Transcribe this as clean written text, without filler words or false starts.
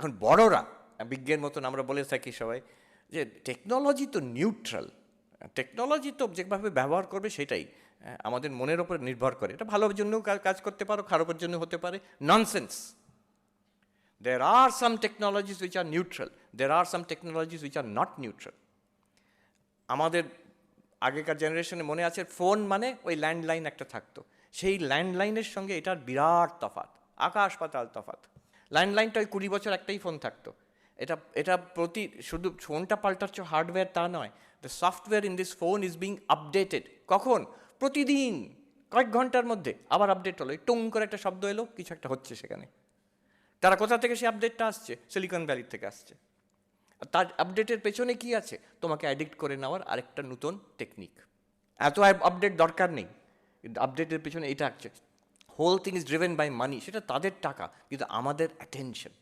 এখন বড়রা বিজ্ঞান মতন আমরা বলে থাকি সবাই যে টেকনোলজি তো নিউট্রাল, টেকনোলজি তো যেভাবে ব্যবহার করবে সেটাই আমাদের মনের ওপর নির্ভর করে। এটা ভালোর জন্য কাজ করতে পারো, খারাপের জন্য হতে পারে। Nonsense. There are some technologies which are neutral. There are some technologies which are not neutral. আমাদের আগেকার জেনারেশনে মনে আছে ফোন মানে ওই ল্যান্ডলাইন একটা থাকতো, সেই ল্যান্ডলাইনের সঙ্গে এটার বিরাট তফাৎ, আকাশ পাতাল তফাৎ। ল্যান্ডলাইনটা ওই 20 বছর একটাই ফোন থাকতো। এটা এটা শুধু ফোনটা পাল্টাচ্ছে হার্ডওয়্যার তা নয়, the software in this phone is being updated. কখন? প্রতিদিন, কয়েক ঘন্টার মধ্যে আবার আপডেট হলো, টুং করে একটা শব্দ এলো, কিছু একটা হচ্ছে সেখানে। তারা কোথা থেকে সেই আপডেটটা আসছে? সিলিকন ভ্যালির থেকে আসছে। তার আপডেটের পেছনে কি আছে? তোমাকে অ্যাডিক্ট করে নেওয়ার আরেকটা নতুন টেকনিক। এত আপডেট দরকার নেই, কিন্তু আপডেটের পেছনে এটা আছে। Whole thing is driven by money. সেটা তাদের টাকা, কিন্তু আমাদের অ্যাটেনশন।